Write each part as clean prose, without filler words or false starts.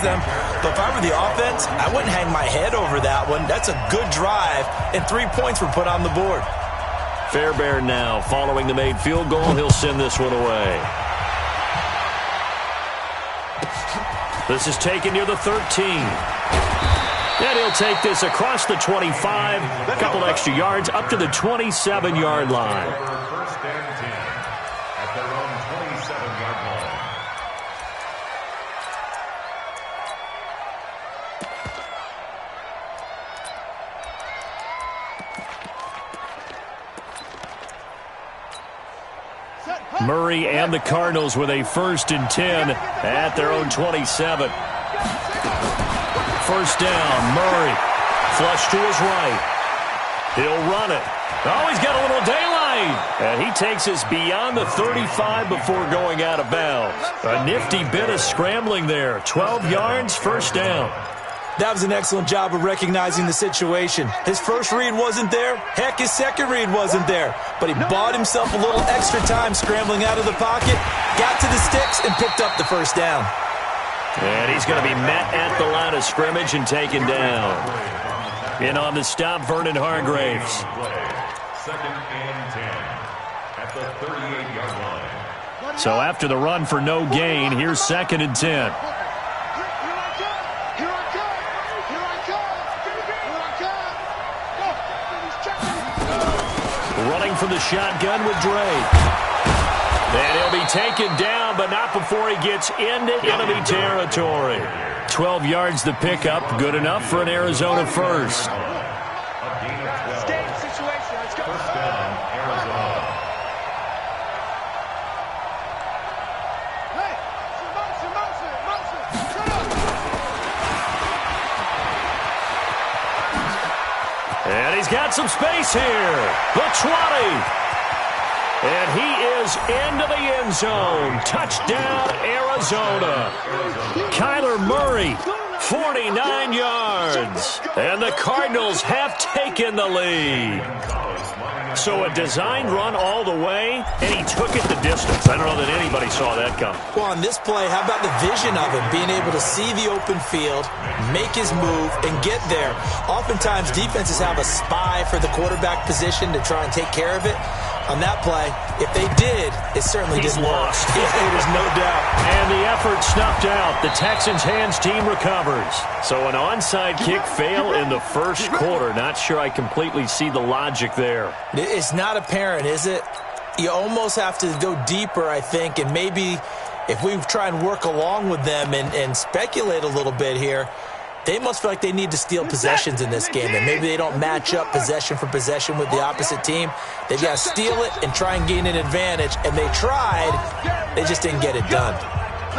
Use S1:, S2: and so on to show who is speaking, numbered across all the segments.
S1: them. But if I were the offense, I wouldn't hang my head over that one. That's a good drive, and 3 points were put on the board.
S2: Fairbairn now, following the made field goal, he'll send this one away. This is taken near the 13. And he'll take this across the 25, a couple extra yards, up to the 27-yard line.
S3: First and 10 at their own 27-yard line.
S2: Murray and the Cardinals with a 1st and 10 at their own 27. First down, Murray. Flush to his right. He'll run it. Oh, he's got a little daylight. And he takes us beyond the 35 before going out of bounds. A nifty bit of scrambling there. 12 yards, first down.
S1: That was an excellent job of recognizing the situation. His first read wasn't there. Heck, his second read wasn't there. But he bought himself a little extra time scrambling out of the pocket, got to the sticks, and picked up the first down.
S2: And he's going to be met at the line of scrimmage and taken down. In on the stop, Vernon Hargraves.
S3: Second and 10 at the 38-yard line.
S2: So after the run for no gain, here's 2nd and 10. Running from the shotgun with Drake. And he'll be taken down, but not before he gets into enemy territory. 12 yards the pickup, good enough for an Arizona first.
S3: First down, Arizona.
S2: And he's got some space here. The 20. And he is into the end zone. Touchdown, Arizona. Kyler Murray, 49 yards. And the Cardinals have taken the lead. So a designed run all the way, and he took it the distance. I don't know that anybody saw that come.
S1: Well, on this play, how about the vision of him? Being able to see the open field, make his move, and get there. Oftentimes, defenses have a spy for the quarterback position to try and take care of it. On that play, if they did, it certainly didn't work. There's no doubt.
S2: And the effort snuffed out. The Texans' hands team recovers. So an onside kick fail in the first quarter. Not sure I completely see the logic there.
S1: It's not apparent, is it? You almost have to go deeper, I think, and maybe if we try and work along with them and speculate a little bit here, they must feel like they need to steal possessions in this game, and maybe they don't match up possession for possession with the opposite team. They've got to steal it and try and gain an advantage, and they tried. They just didn't get it done.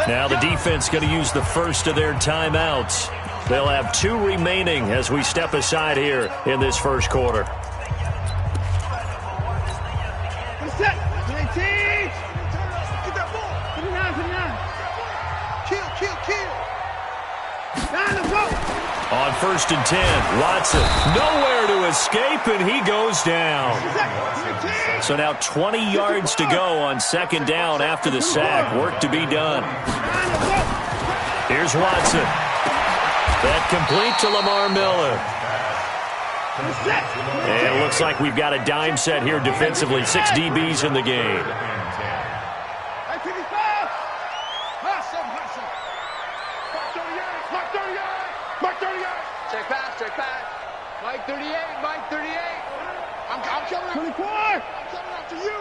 S2: Now the defense going to use the first of their timeouts. They'll have 2 remaining as we step aside here in this first quarter. On 1st and 10, Watson nowhere to escape, and he goes down. So now 20 yards to go on 2nd down after the sack. Work to be done. Here's Watson. That complete to Lamar Miller. And it looks like we've got a dime set here defensively. 6 DBs in the game.
S4: Check back. Mike 38. I'm coming. 24. I'm coming after you.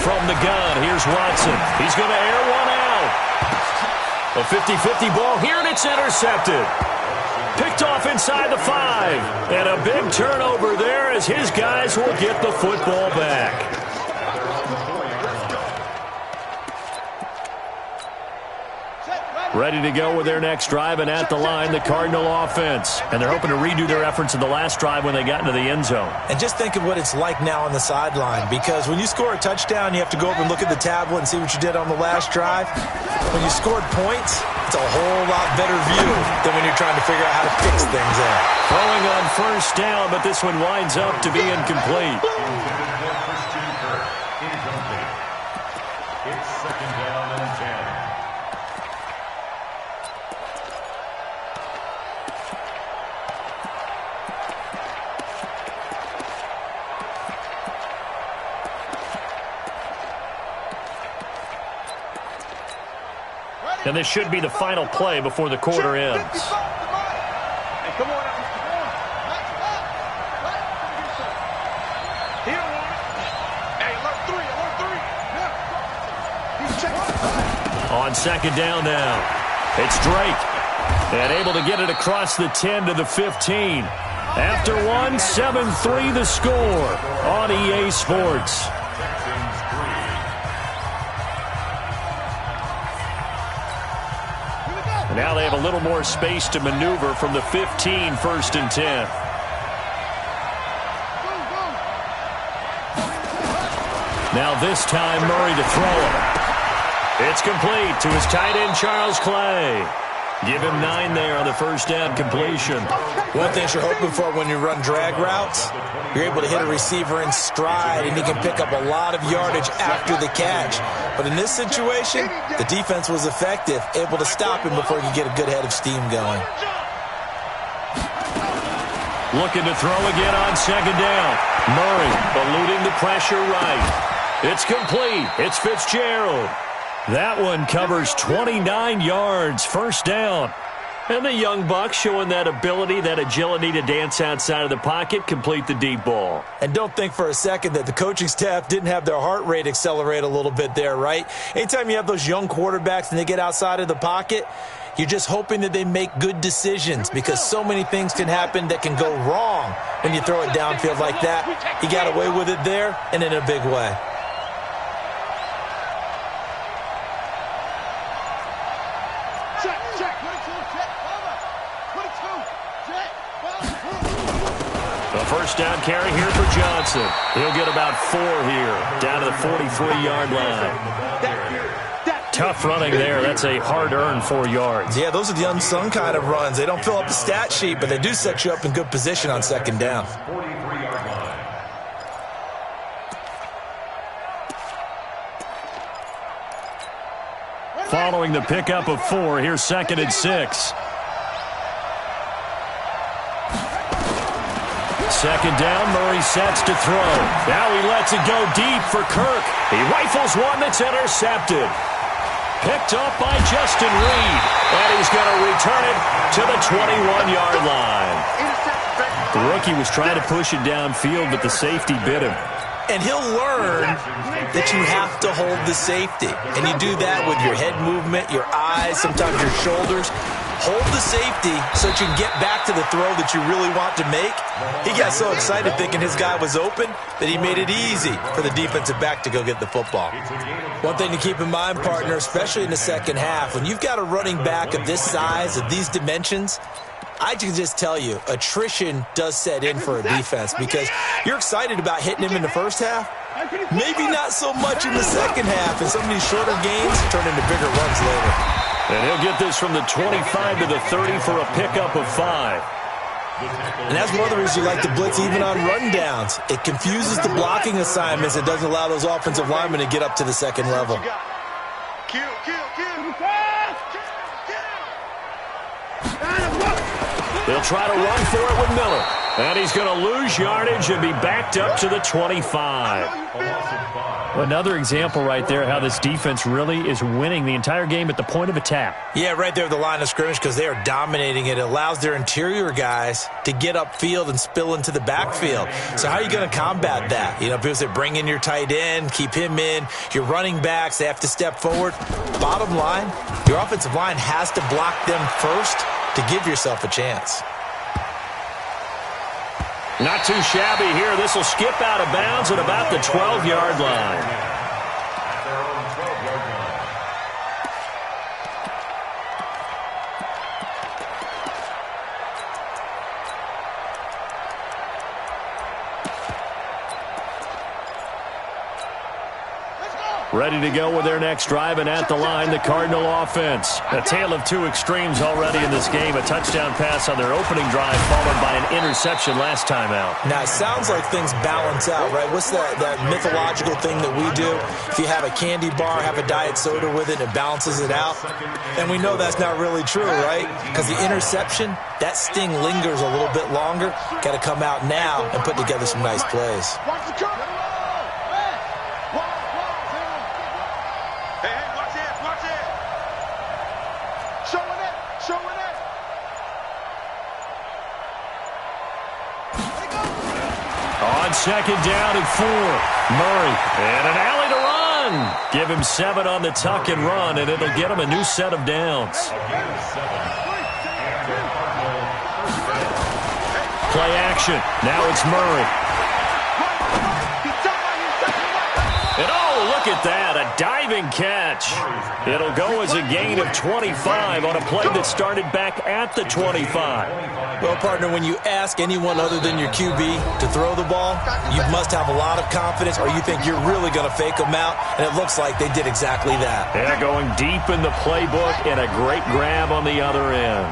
S2: From the gun, here's Watson. He's going to air one out. A 50-50 ball here, and it's intercepted. Picked off inside the 5. And a big turnover there as his guys will get the football back. Ready to go with their next drive, and at the line, the Cardinal offense. And they're hoping to redo their efforts in the last drive when they got into the end zone.
S1: And just think of what it's like now on the sideline, because when you score a touchdown, you have to go over and look at the tablet and see what you did on the last drive. When you scored points, it's a whole lot better view than when you're trying to figure out how to fix things there.
S2: Throwing on 1st down, but this one winds up to be incomplete.
S3: It's 2nd down and 10.
S2: And this should be the final play before the quarter ends.
S4: Hey, come on. He don't want it. Hey, alert three.
S2: On second down now, it's Drake. And able to get it across the 10 to the 15. After one, 7-3 the score on EA Sports. And now they have a little more space to maneuver from the 15, 1st and 10. Now this time Murray to throw it. It's complete to his tight end, Charles Clay. Give him 9 there on the first down completion.
S1: One thing you're hoping for when you run drag routes, you're able to hit a receiver in stride, and he can pick up a lot of yardage after the catch. But in this situation, the defense was effective, able to stop him before he could get a good head of steam going.
S2: Looking to throw again on second down. Murray eluding the pressure right. It's complete. It's Fitzgerald. That one covers 29 yards, first down. And the young buck showing that ability, that agility to dance outside of the pocket, complete the deep ball.
S1: And don't think for a second that the coaching staff didn't have their heart rate accelerate a little bit there, right? Anytime you have those young quarterbacks and they get outside of the pocket, you're just hoping that they make good decisions because so many things can happen that can go wrong when you throw it downfield like that. He got away with it there and in a big way.
S2: First down carry here for Johnson. He'll get about 4 here, down to the 43-yard line. Tough running there. That's a hard-earned 4 yards.
S1: Yeah, those are the unsung kind of runs. They don't fill up the stat sheet, but they do set you up in good position on second down.
S2: Following the pickup of 4, here's 2nd and 6. Second down, Murray sets to throw. Now he lets it go deep for Kirk. He rifles one that's intercepted. Picked up by Justin Reed. And he's going to return it to the 21-yard line. The rookie was trying to push it downfield, but the safety bit him.
S1: And he'll learn that you have to hold the safety. And you do that with your head movement, your eyes, sometimes your shoulders. Hold the safety so that you can get back to the throw that you really want to make. He got so excited thinking his guy was open that he made it easy for the defensive back to go get the football. One thing to keep in mind, partner, especially in the second half, when you've got a running back of this size, of these dimensions, I can just tell you, attrition does set in for a defense because you're excited about hitting him in the first half. Maybe not so much in the second half, and some of these shorter gains turn into bigger runs later.
S2: And he'll get this from the 25 to the 30 for a pickup of 5.
S1: And that's one of the reasons you like to blitz even on rundowns. It confuses the blocking assignments. It doesn't allow those offensive linemen to get up to the second level.
S2: They'll try to run for it with Miller. And he's going to lose yardage and be backed up to the 25. Another example right there how this defense really is winning the entire game at the point of attack.
S1: Yeah, right there at the line of scrimmage because they are dominating it. It allows their interior guys to get upfield and spill into the backfield. So how are you going to combat that? You know, because they bring in your tight end, keep him in. Your running backs, they have to step forward. Bottom line, your offensive line has to block them first to give yourself a chance.
S2: Not too shabby here. This will skip out of bounds at about the 12-yard line. Ready to go with their next drive, and at the line, the Cardinal offense. A tale of two extremes already in this game. A touchdown pass on their opening drive, followed by an interception last time out.
S1: Now, it sounds like things balance out, right? What's that mythological thing that we do? If you have a candy bar, have a diet soda with it, it balances it out. And we know that's not really true, right? Because the interception, that sting lingers a little bit longer. Got to come out now and put together some nice plays.
S2: On second down and 4, Murray, and an alley to run. Give him 7 on the tuck and run, and it'll get him a new set of downs. Play action. Now it's Murray. And oh, look at that, a diving catch. It'll go as a gain of 25 on a play that started back at the 25.
S1: Well, partner, when you ask anyone other than your QB to throw the ball, you must have a lot of confidence, or you think you're really going to fake them out, and it looks like they did exactly that.
S2: Yeah, going deep in the playbook and a great grab on the other end.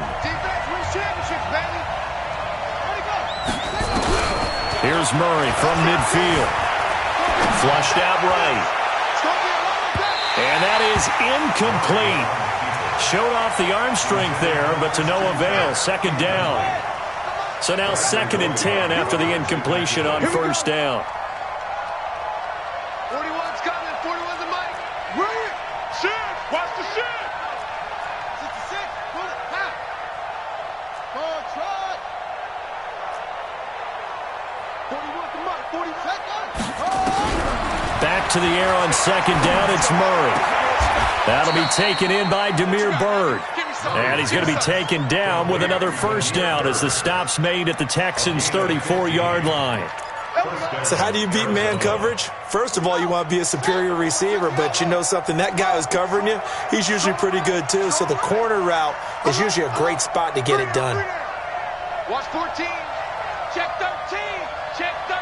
S2: Here's Murray from midfield. Flushed out right. And that is incomplete. Showed off the arm strength there, but to no avail. Second down. So now 2nd and 10 after the incompletion on first down.
S4: 41's coming. 41's the mic. Brilliant. Shift. Watch the shift. 66. Pull it. Half. Ball trot. 41's the mic. 40 seconds.
S2: Back to the air on second down. It's Murray. That'll be taken in by Demir Bird. And he's going to be taken down with another first down as the stop's made at the Texans' 34-yard line.
S1: So how do you beat man coverage? First of all, you want to be a superior receiver, but you know something, that guy who's covering you, he's usually pretty good too. So the corner route is usually a great spot to get it done.
S4: Watch 14. Check 13. Check 13.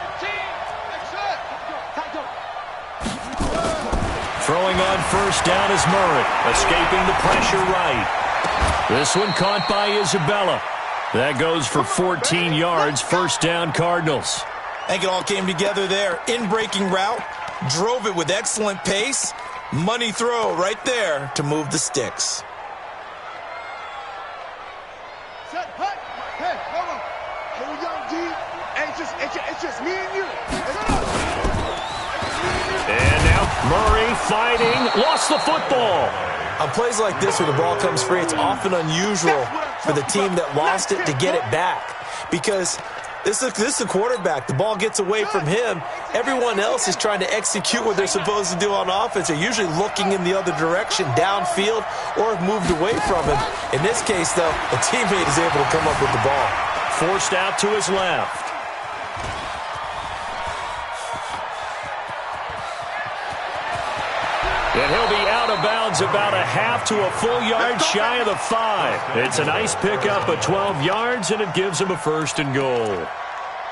S2: Throwing on first down is Murray, escaping the pressure right. This one caught by Isabella. That goes for 14 yards, first down Cardinals.
S1: I think it all came together there. In-breaking route, drove it with excellent pace. Money throw right there to move the sticks.
S4: Set, hut. Hey, hold on. Here we go, D. It's just me and you.
S2: And now Murray fighting, lost the football.
S1: On plays like this where the ball comes free, it's often unusual for the team that lost it to get it back. Because this is the quarterback. The ball gets away from him. Everyone else is trying to execute what they're supposed to do on offense. They're usually looking in the other direction, downfield, or have moved away from him. In this case, though, a teammate is able to come up with the ball.
S2: Forced out to his left. And he'll be out of bounds about a half to a full yard shy of the 5. It's a nice pickup of 12 yards, and it gives him a first and goal.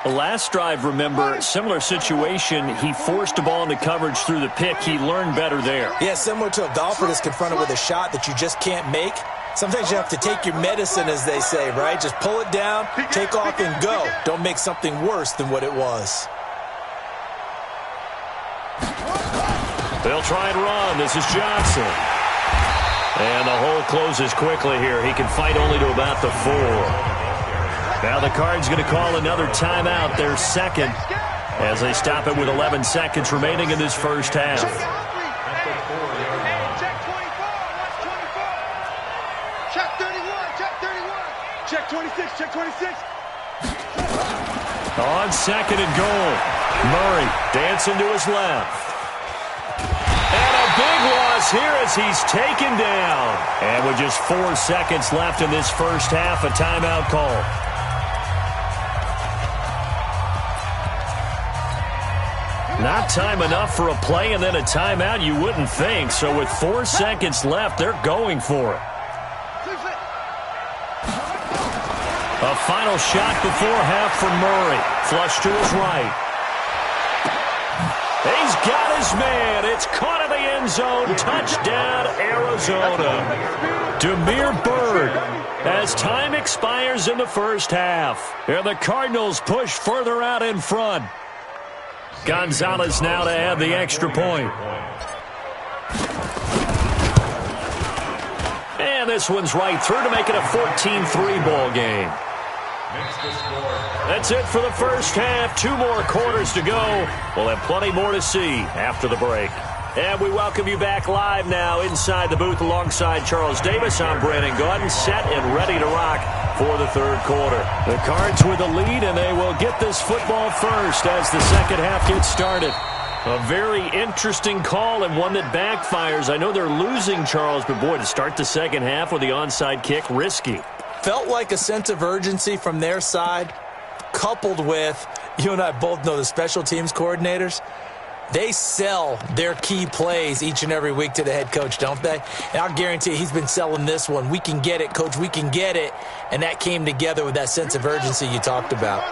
S2: The last drive, remember, similar situation. He forced the ball into coverage through the pick. He learned better there.
S1: Yeah, similar to a golfer that's confronted with a shot that you just can't make. Sometimes you have to take your medicine, as they say, right? Just pull it down, take off, and go. Don't make something worse than what it was.
S2: They'll try and run. This is Johnson. And the hole closes quickly here. He can fight only to about the 4. Now the Cards going to call another timeout, their second, as they stop it with 11 seconds remaining in this first half.
S4: Check 31. Check 31. Check 26. Check 26.
S2: On second and goal, Murray dancing to his left. And a big loss here as he's taken down. And with just 4 seconds left in this first half, a timeout call. Not time enough for a play and then a timeout, you wouldn't think. So with 4 seconds left, they're going for it. A final shot before half for Murray. Flush to his right. He's got his man. It's caught in the end zone. Touchdown, Arizona. Demir Bird as time expires in the first half. And the Cardinals push further out in front. Gonzalez now to add the extra point. And this one's right through to make it a 14-3 ball game. That's it for the first half. 2 more quarters to go. We'll have plenty more to see after the break. And we welcome you back live now inside the booth alongside Charles Davis. I'm Brandon Gaudin, set and ready to rock for the third quarter. The Cards with the lead, and they will get this football first as the second half gets started. A very interesting call and one that backfires. I know they're losing, Charles, but boy, to start the second half with the onside kick, risky.
S1: Felt like a sense of urgency from their side, coupled with, you and I both know the special teams coordinators, they sell their key plays each and every week to the head coach, don't they? And I'll guarantee you he's been selling this one. We can get it, coach, we can get it. And that came together with that sense of urgency you talked about.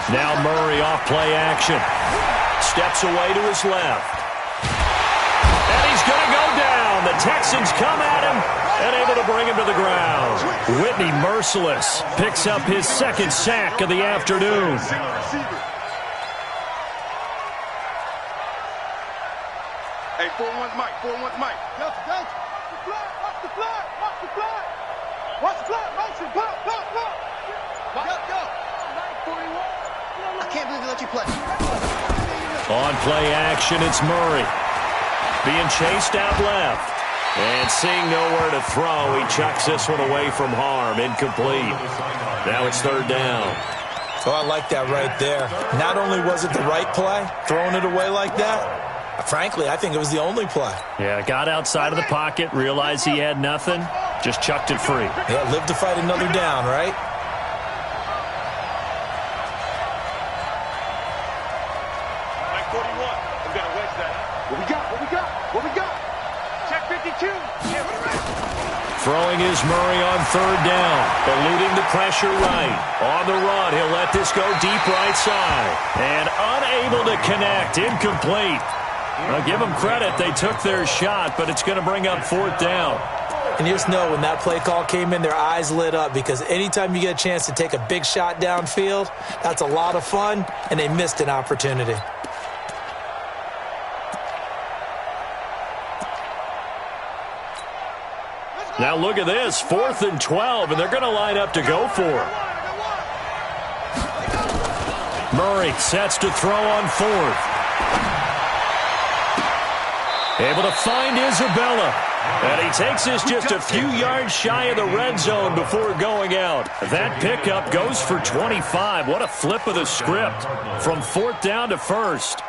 S2: Now Murray off play action. Steps away to his left. And he's going to go down. The Texans come at him and able to bring him to the ground. Whitney, merciless, picks up his second sack of the afternoon.
S4: Hey, 4-1's Mike, 4-1's Mike. Watch the flag, watch the flag, watch the flag. Watch the flag, motion, go. I can't believe they let you play.
S2: On play action, it's Murray. Being chased out left. And seeing nowhere to throw, he chucks this one away from harm. Incomplete. Now it's third down.
S1: Oh, I like that right there. Not only was it the right play, throwing it away like that, frankly, I think it was the only play.
S2: Yeah, got outside of the pocket, realized he had nothing, just chucked it free.
S1: Yeah, live to fight another down, right?
S4: Mike 41, we got to wedge that. What we got? Check 52.
S2: Throwing is Murray on third down, eluding the pressure right. On the run, he'll let this go deep right side. And unable to connect, incomplete. I'll give them credit, they took their shot, but it's going to bring up fourth down.
S1: And you just know when that play call came in, their eyes lit up because anytime you get a chance to take a big shot downfield, that's a lot of fun, and they missed an opportunity.
S2: Now look at this, 4th and 12, and they're going to line up to go for it. Murray sets to throw on fourth. Able to find Isabella. And he takes this just a few yards shy of the red zone before going out. That pickup goes for 25. What a flip of the script from fourth down to first.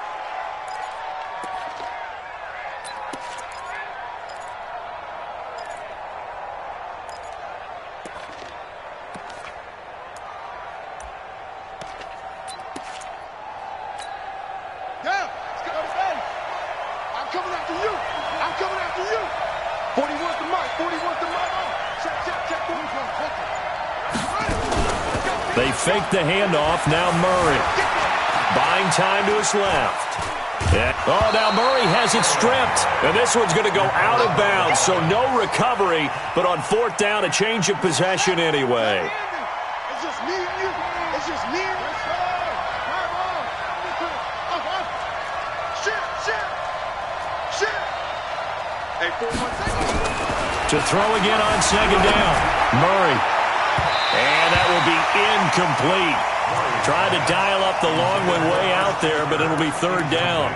S2: They fake the handoff. Now Murray. Buying time to his left. Oh, now Murray has it stripped. And this one's going to go out of bounds, so no recovery. But on fourth down, a change of possession anyway.
S4: It's just me and you. It's just me and you. Shit. Hey, 4-1.
S2: To throw again on second down. Murray. And that will be incomplete. Trying to dial up the long one way out there, but it'll be third down.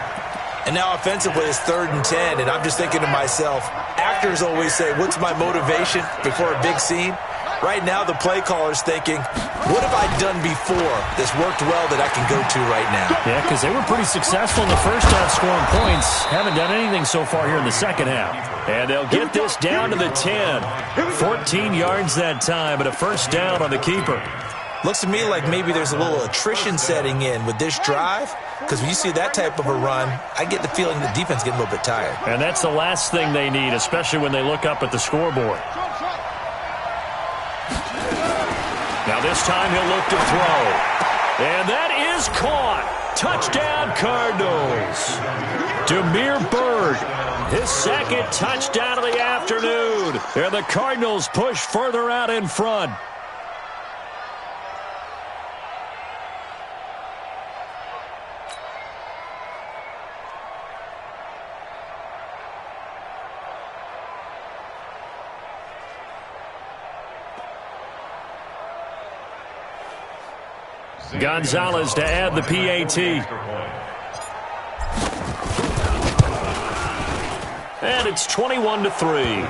S1: And now offensively it's 3rd and 10, and I'm just thinking to myself, actors always say, what's my motivation before a big scene? Right now the play caller's thinking, what have I done before that's worked well that I can go to right now?
S2: Yeah, because they were pretty successful in the first half scoring points. Haven't done anything so far here in the second half. And they'll get this down to the 10. 14 yards that time, but a first down on the keeper.
S1: Looks to me like maybe there's a little attrition setting in with this drive, because when you see that type of a run, I get the feeling the defense getting a little bit tired.
S2: And that's the last thing they need, especially when they look up at the scoreboard. Now this time he'll look to throw. And that is caught. Touchdown Cardinals. Demir Bird, his second touchdown of the afternoon. And the Cardinals push further out in front. Gonzalez to add the PAT. And it's 21-3.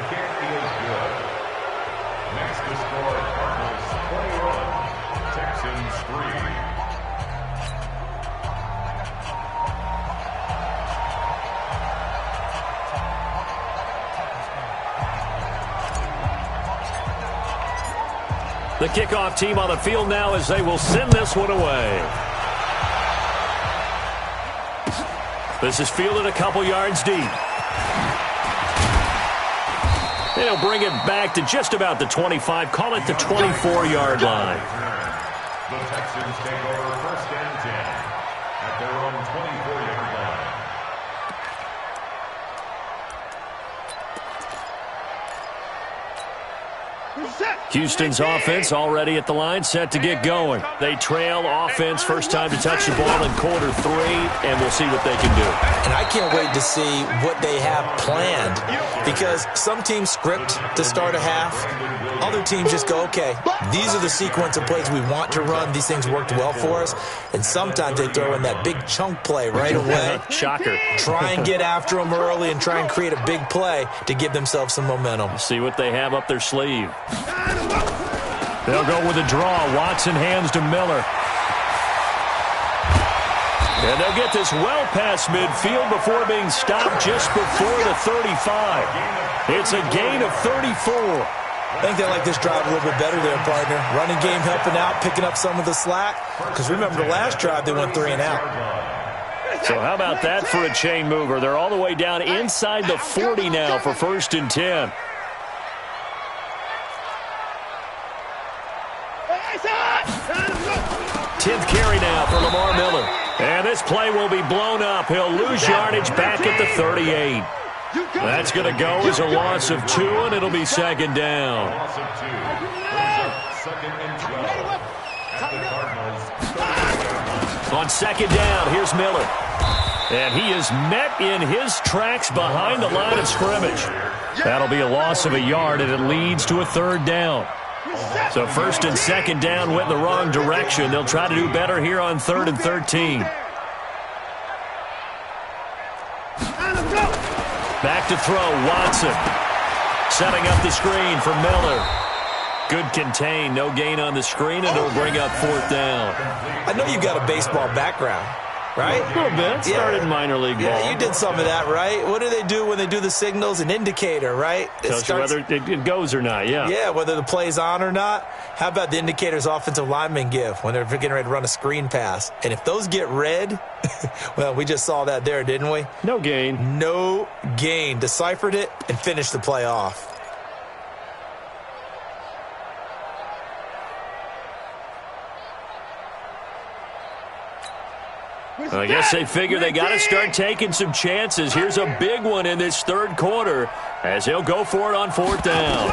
S3: Next to score, Cardinals 21, Texans 3.
S2: The kickoff team on the field now as they will send this one away. This is fielded a couple yards deep. They'll bring it back to just about the 25, call it the 24-yard line.
S3: The Texans take over first and 10 at their own 24-yard line.
S2: Houston's offense already at the line, set to get going. They trail offense, first time to touch the ball in quarter 3, and we'll see what they can do.
S1: And I can't wait to see what they have planned, because some teams script to start a half. Other teams just go, okay, these are the sequence of plays we want to run. These things worked well for us. And sometimes they throw in that big chunk play right away.
S2: Shocker.
S1: Try and get after them early and try and create a big play to give themselves some momentum.
S2: See what they have up their sleeve. They'll go with a draw. Watson hands to Miller. And they'll get this well past midfield before being stopped just before the 35. It's a gain of 34.
S1: I think they like this drive a little bit better there, partner. Running game helping out, picking up some of the slack. Because remember, the last drive they went 3 and out.
S2: So how about that for a chain mover? They're all the way down inside the 40 now for first and 10. Tenth carry now for Lamar Miller. And this play will be blown up. He'll lose yardage back at the 38. That's going to go as a loss of 2, and it'll be second down.
S3: Loss of 2. Second and 12 at the Cardinals.
S2: On second down, here's Miller. And he is met in his tracks behind the line of scrimmage. That'll be a loss of a yard, and it leads to a third down. So first and second down went in the wrong direction. They'll try to do better here on 3rd and 13. Back to throw, Watson. Setting up the screen for Miller. Good contain, no gain on the screen, and it'll bring up 4th down.
S1: I know you've got a baseball background, right?
S2: A little bit. Started minor league ball.
S1: Yeah, you did some of that, right? What do they do when they do the signals? An indicator, right?
S2: Tells you whether it goes or not, yeah.
S1: Yeah, whether the play's on or not. How about the indicators offensive linemen give when they're getting ready to run a screen pass? And if those get red, well, we just saw that there, didn't we?
S2: No gain.
S1: No gain. Deciphered it and finished the play off.
S2: I guess they figure they got to start taking some chances. Here's a big one in this third quarter as he'll go for it on 4th down.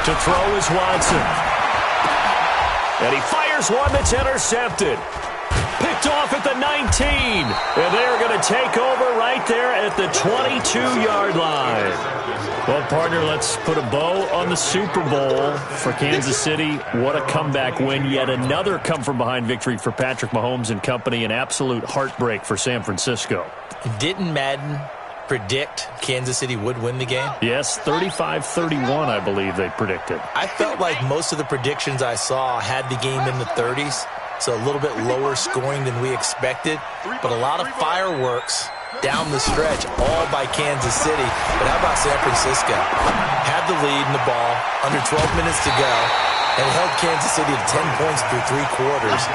S2: To throw is Watson. And he fires one that's intercepted. Picked off at the 19. And they're going to take over right there at the 22-yard line. Well, partner, let's put a bow on the Super Bowl for Kansas City. What a comeback win. Yet another come-from-behind victory for Patrick Mahomes and company. An absolute heartbreak for San Francisco.
S1: Didn't Madden predict Kansas City would win the game?
S2: Yes, 35-31, I believe they predicted.
S1: I felt like most of the predictions I saw had the game in the 30s, so a little bit lower scoring than we expected, but a lot of fireworks down the stretch, all by Kansas City. But how about San Francisco? Had the lead in the ball, under 12 minutes to go, and held Kansas City to 10 points through 3 quarters.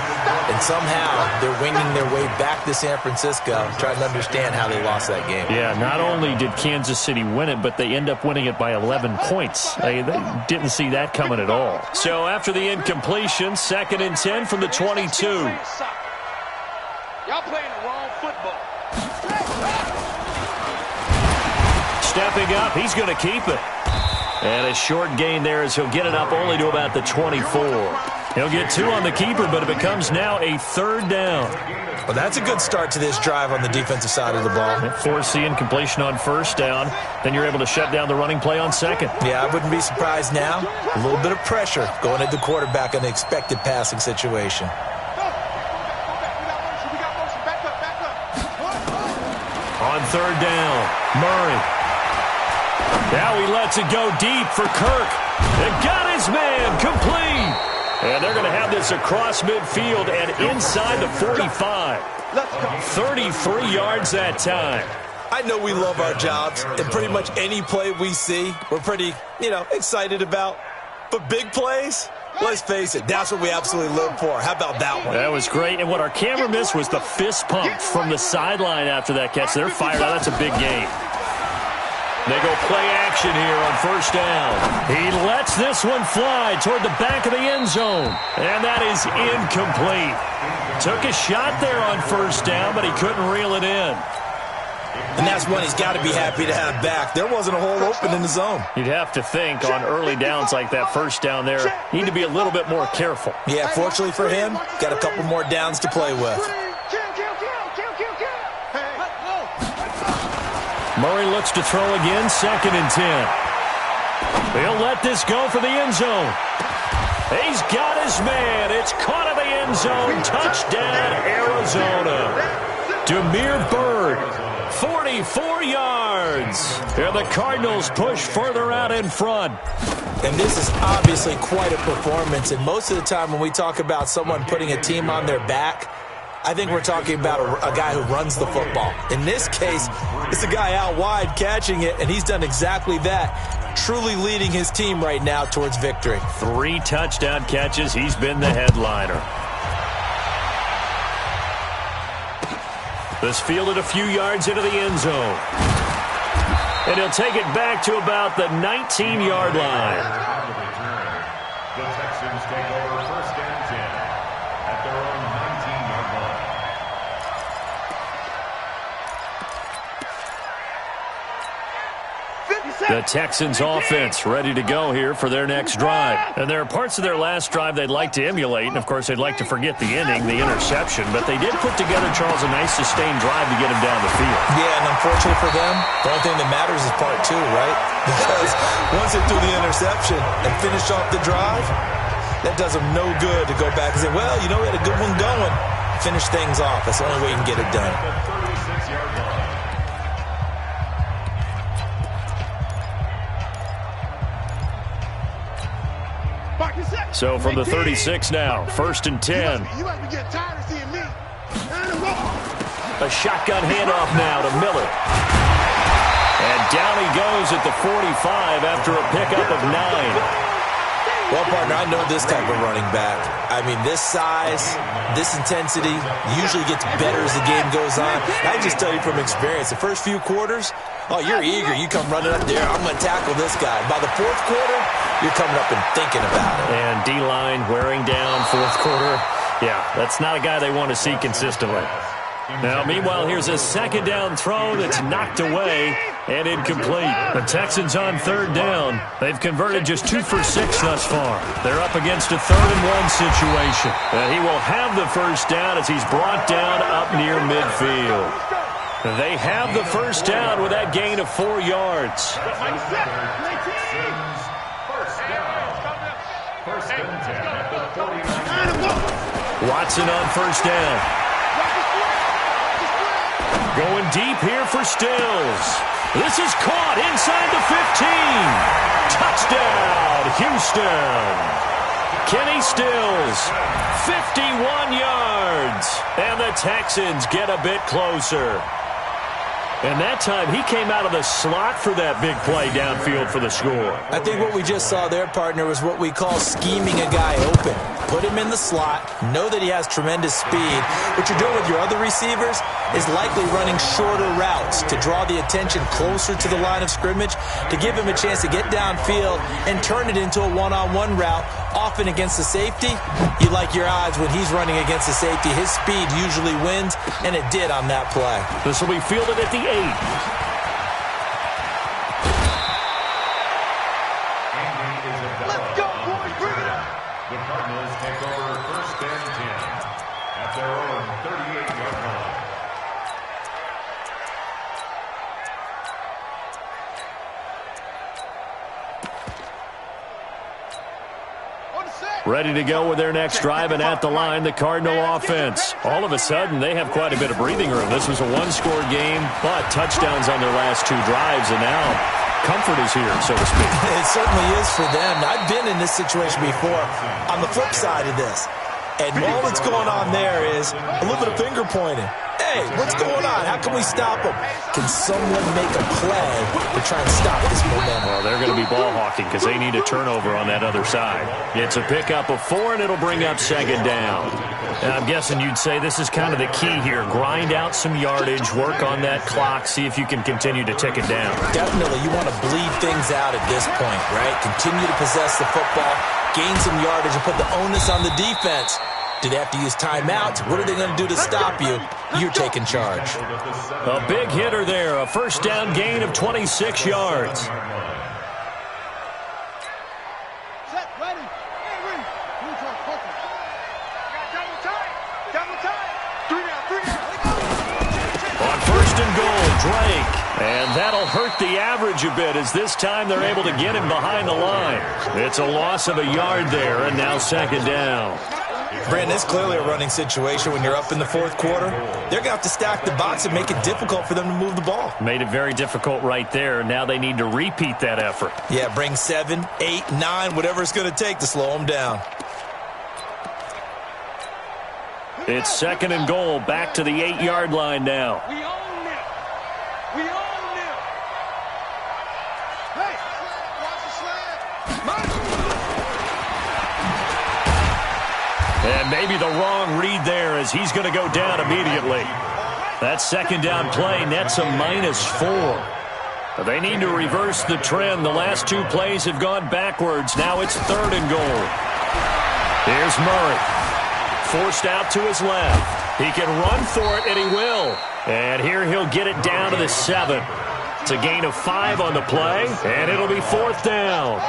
S1: And somehow they're winging their way back to San Francisco, trying to understand how they lost that game.
S2: Yeah, not only did Kansas City win it, but they end up winning it by 11 points. They didn't see that coming at all. So after the incompletion, 2nd and 10 from the 22.
S4: Y'all playing the wrong football.
S2: Stepping up, he's going to keep it. And a short gain there as he'll get it up only to about the 24. He'll get 2 on the keeper, but it becomes now a 3rd down.
S1: Well, that's a good start to this drive on the defensive side of the ball.
S2: Force the incompletion on 1st down. Then you're able to shut down the running play on 2nd.
S1: Yeah, I wouldn't be surprised now. A little bit of pressure going at the quarterback on the expected passing situation.
S2: third down. Murray. Now he lets it go deep for Kirk. And got his man complete. And they're going to have this across midfield and inside the 45. 33 yards that time.
S1: I know we love our jobs, and pretty much any play we see, we're pretty, excited about. But big plays, let's face it, that's what we absolutely live for. How about that one?
S2: That was great. And what our camera missed was the fist pump from the sideline after that catch. They're fired out. That's a big game. They go play action here on first down. He lets this one fly toward the back of the end zone. And that is incomplete. Took a shot there on first down, but he couldn't reel it in.
S1: And that's one he's got to be happy to have back. There wasn't a hole open in the zone.
S2: You'd have to think on early downs like that first down there, you need to be a little bit more careful.
S1: Yeah, fortunately for him, got a couple more downs to play with.
S2: Murray looks to throw again, 2nd and 10. He'll let this go for the end zone. He's got his man. It's caught in the end zone. Touchdown, Arizona. Damiere Byrd, 44 yards. And the Cardinals push further out in front.
S1: And this is obviously quite a performance. And most of the time when we talk about someone putting a team on their back, I think we're talking about a guy who runs the football. In this case, it's a guy out wide catching it, and he's done exactly that, truly leading his team right now towards victory.
S2: 3 touchdown catches. He's been the headliner. This fielded a few yards into the end zone. And he'll take it back to about the 19-yard line.
S3: The Texans take over first and 10 at their own 19-yard line.
S2: The Texans offense ready to go here for their next drive. And there are parts of their last drive they'd like to emulate. And, of course, they'd like to forget the inning, the interception. But they did put together, Charles, a nice sustained drive to get him down the field.
S1: Yeah, and unfortunately for them, the only thing that matters is part 2, right? Because once they threw the interception and finished off the drive, that does them no good to go back and say, well, we had a good one going. Finish things off. That's the only way you can get it done.
S3: The 36-yard line.
S2: So from the 36 now, 1st and 10. A shotgun handoff now to Miller. And down he goes at the 45 after a pickup of 9.
S1: Well, partner, I know this type of running back. I mean, this size, this intensity usually gets better as the game goes on. I can just tell you from experience, the first few quarters, you're eager. You come running up there, I'm going to tackle this guy. By the 4th quarter, you're coming up and thinking about it.
S2: And D-line wearing down 4th quarter. Yeah, that's not a guy they want to see consistently. Now, meanwhile, here's a 2nd down throw that's knocked away and incomplete. The Texans on 3rd down. They've converted just 2 for 6 thus far. They're up against a 3rd and 1 situation. And he will have the first down as he's brought down up near midfield. They have the first down with that gain of 4 yards.
S3: First and 10 at the 49.
S2: Watson on first down. Going deep here for Stills. This is caught inside the 15. Touchdown, Houston. Kenny Stills, 51 yards. And the Texans get a bit closer. And that time, he came out of the slot for that big play downfield for the score.
S1: I think what we just saw there, partner, was what we call scheming a guy open. Put him in the slot, know that he has tremendous speed. What you're doing with your other receivers is likely running shorter routes to draw the attention closer to the line of scrimmage, to give him a chance to get downfield and turn it into a one-on-one route, often against the safety. You like your odds when he's running against the safety. His speed usually wins, and it did on that play.
S2: This will be fielded at the 8.
S4: Let's go, boys. Bring it up.
S3: The Cardinals take over first and 10 at their own 38-yard line.
S2: Ready to go with their next drive, and at the line, the Cardinal offense. All of a sudden, they have quite a bit of breathing room. This was a one-score game, but touchdowns on their last 2 drives, and now comfort is here, so to speak.
S1: It certainly is for them. I've been in this situation before on the flip side of this. And all that's going on there is a little bit of finger pointing. Hey, what's going on? How can we stop them? Can someone make a play to try and stop this momentum?
S2: Well, they're going to be ball hawking because they need a turnover on that other side. It's a pickup of 4, and it'll bring up second down. And I'm guessing you'd say this is kind of the key here. Grind out some yardage, work on that clock, see if you can continue to tick it down.
S1: Definitely, you want to bleed things out at this point, right? Continue to possess the football, gain some yardage, and put the onus on the defense. Do they have to use timeouts? What are they going to do to stop you? You're taking charge.
S2: A big hitter there. A first down gain of 26 yards.
S4: Set, ready. Hey, ready. Move on, focus. Double tight. Double tight. 3 down.
S2: On first and goal, Drake. And that'll hurt the average a bit as this time they're able to get him behind the line. It's a loss of a yard there, and now second down.
S1: Brandon, it's clearly a running situation when you're up in the fourth quarter. They're going to have to stack the box and make it difficult for them to move the ball.
S2: Made it very difficult right there. Now they need to repeat that effort.
S1: Yeah, bring 7, 8, 9, whatever it's going to take to slow them down.
S2: It's second and goal, back to the 8-yard line now.
S4: We own them. We own them. Hey, watch the slant.
S2: And maybe the wrong read there as he's going to go down immediately. That second down play nets a -4. They need to reverse the trend. The last 2 plays have gone backwards. Now it's third and goal. Here's Murray. Forced out to his left. He can run for it, and he will. And here he'll get it down to the 7. It's a gain of 5 on the play, and it'll be fourth down.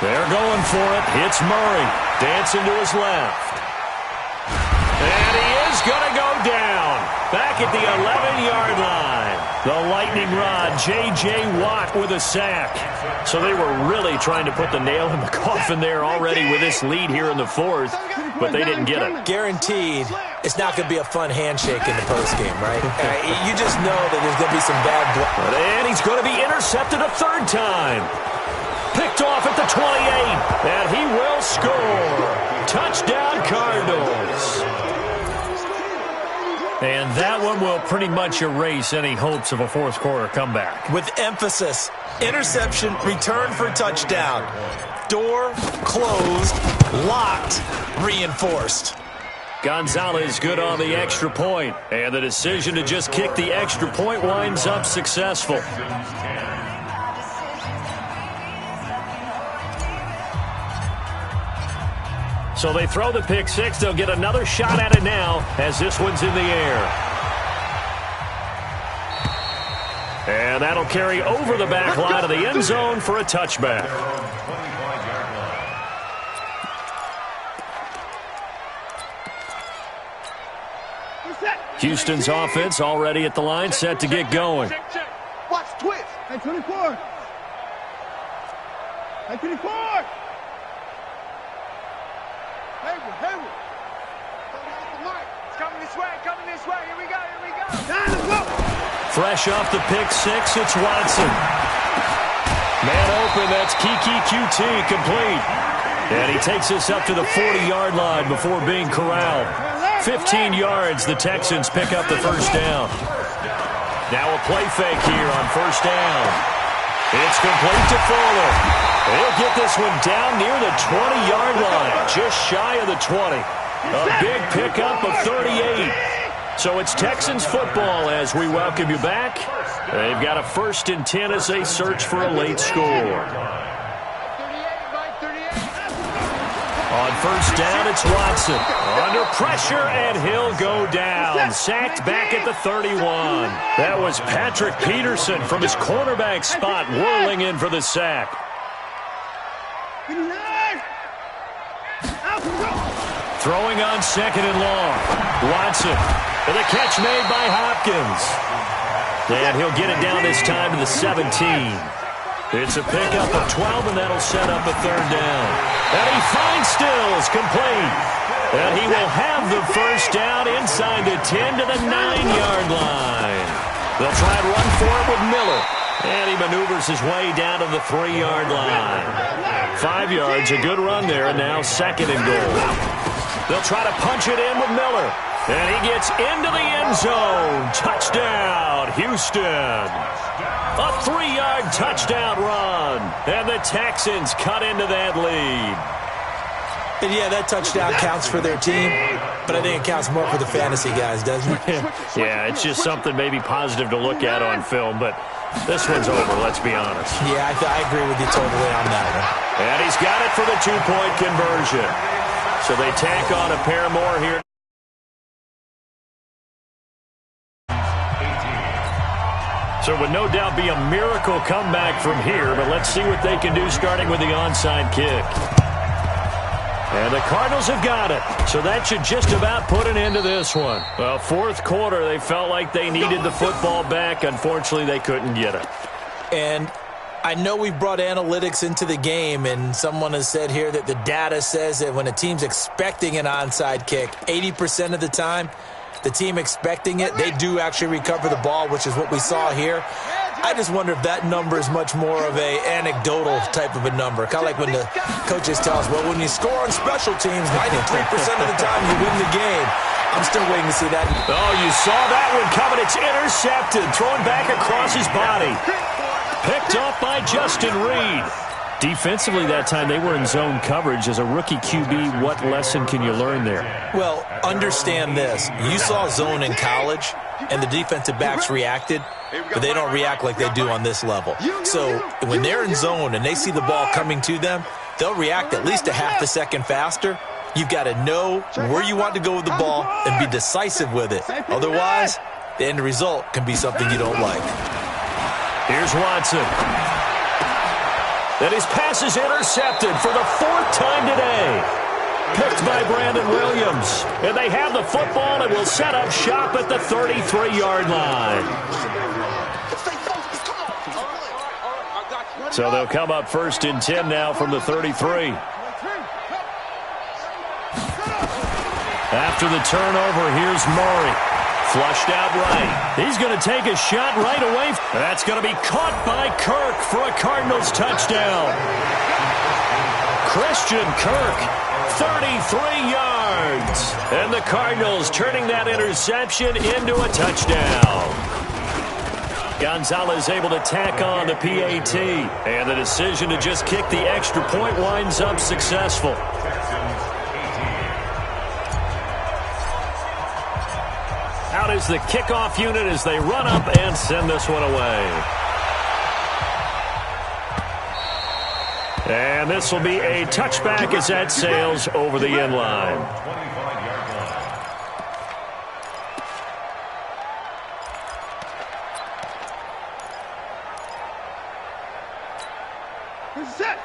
S2: They're going for it. It's Murray. Dancing to his left. And he is going to go down. Back at the 11-yard line. The lightning rod, J.J. Watt with a sack. So they were really trying to put the nail in the coffin there already with this lead here in the fourth, but they didn't get it.
S1: Guaranteed, it's not going to be a fun handshake in the postgame, right? You just know that there's going to be some bad blood.
S2: And he's going to be intercepted a third time. Picked off at the 28, and he will score. Touchdown, Cardinals. And that one will pretty much erase any hopes of a fourth quarter comeback.
S1: With emphasis, interception, return for touchdown. Door closed, locked, reinforced.
S2: Gonzalez good on the extra point, and the decision to just kick the extra point winds up successful. So they throw the pick six. They'll get another shot at it now as this one's in the air. And that'll carry over the back line of the end zone for a touchback. Houston's offense already at the line, set to get going.
S4: Watch twist. Hey, 24. Hey, 24. Hayward. It's coming this way. Here we go. Let's go.
S2: Fresh off the pick six, it's Watson. Man open, that's Kiki QT complete. And he takes us up to the 40-yard line before being corralled. 15 yards, the Texans pick up the first down. Now a play fake here on first down. It's complete to Fuller. He'll get this one down near the 20-yard line, just shy of the 20. A big pickup of 38. So it's Texans football as we welcome you back. They've got a 1st and 10 as they search for a late score. On first down, it's Watson. Under pressure, and he'll go down. Sacked back at the 31. That was Patrick Peterson from his cornerback spot whirling in for the sack. Throwing on second and long. Watson. And the catch made by Hopkins. And he'll get it down this time to the 17. It's a pickup of 12, and that'll set up a third down. And he finds Stills, complete. And he will have the first down inside the 10 to the 9-yard line. They'll try and run for it with Miller. And he maneuvers his way down to the 3-yard line. 5 yards, a good run there, and now second and goal. They'll try to punch it in with Miller. And he gets into the end zone. Touchdown, Houston. A 3-yard touchdown run. And the Texans cut into that lead.
S1: And yeah, that touchdown counts for their team, but I think it counts more for the fantasy guys, doesn't it?
S2: Yeah, it's just something maybe positive to look at on film, but this one's over, let's be honest.
S1: Yeah, I agree with you totally on that one.
S2: And he's got it for the 2-point conversion. So they tack on a pair more here. So it would no doubt be a miracle comeback from here, but let's see what they can do starting with the onside kick. And the Cardinals have got it. So that should just about put an end to this one. Well, fourth quarter, they felt like they needed the football back. Unfortunately, they couldn't get it.
S1: And I know we brought analytics into the game, and someone has said here that the data says that when a team's expecting an onside kick, 80% of the time, the team expecting it, they do actually recover the ball, which is what we saw here. I just wonder if that number is much more of a anecdotal type of a number. Kind of like when the coaches tell us, well, when you score on special teams, 93% of the time you win the game. I'm still waiting to see that.
S2: Oh, you saw that one coming. It's intercepted, thrown back across his body. Picked up by Justin Reed. Defensively that time, they were in zone coverage. As a rookie QB, what lesson can you learn there?
S1: Well, understand this. You saw zone in college, and the defensive backs reacted, but they don't react like they do on this level. So when they're in zone and they see the ball coming to them, they'll react at least a half a second faster. You've got to know where you want to go with the ball and be decisive with it. Otherwise, the end result can be something you don't like.
S2: Here's Watson. And his pass is intercepted for the 4th time today. Picked by Brandon Williams. And they have the football and will set up shop at the 33-yard line. So they'll come up 1st and 10 now from the 33. After the turnover, here's Murray. Flushed out right. He's going to take a shot right away. That's going to be caught by Kirk for a Cardinals touchdown. Christian Kirk, 33 yards. And the Cardinals turning that interception into a touchdown. Gonzalez able to tack on the PAT. And the decision to just kick the extra point winds up successful. Out is the kickoff unit as they run up and send this one away. And this will be a touchback as that sails over the end line.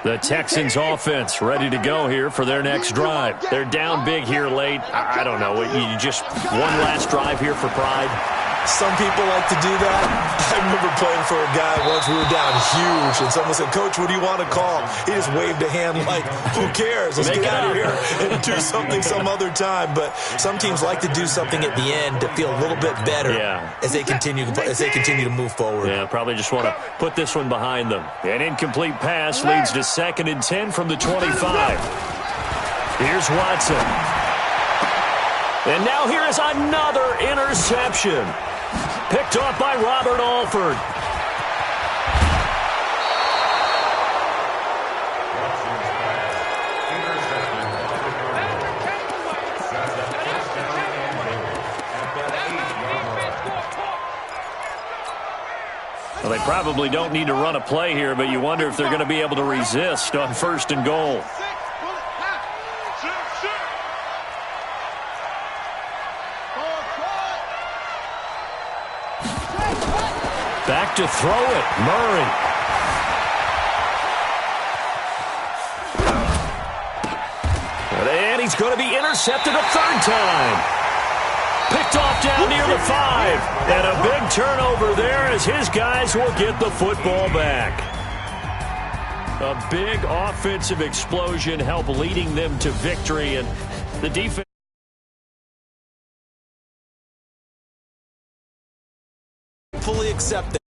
S2: The Texans offense ready to go here for their next drive. They're down big here late. I don't know. You just one last drive here for pride.
S1: Some people like to do that. I remember playing for a guy once. We were down huge, and someone said, "Coach, what do you want to call?" He just waved a hand like, "Who cares? Let's get out of here and do something some other time." But some teams like to do something at the end to feel a little bit better as they continue to move forward.
S2: Yeah, probably just want to put this one behind them. An incomplete pass leads to 2nd and 10 from the 25. Here's Watson. And now here is another interception. Picked off by Robert Alford. Well, they probably don't need to run a play here, but you wonder if they're going to be able to resist on 1st and goal. Back to throw it, Murray. And he's going to be intercepted a 3rd time. Picked picked off down near the 5. And a big turnover there as his guys will get the football back. A big offensive explosion helped leading them to victory, and the defense
S1: fully accept it.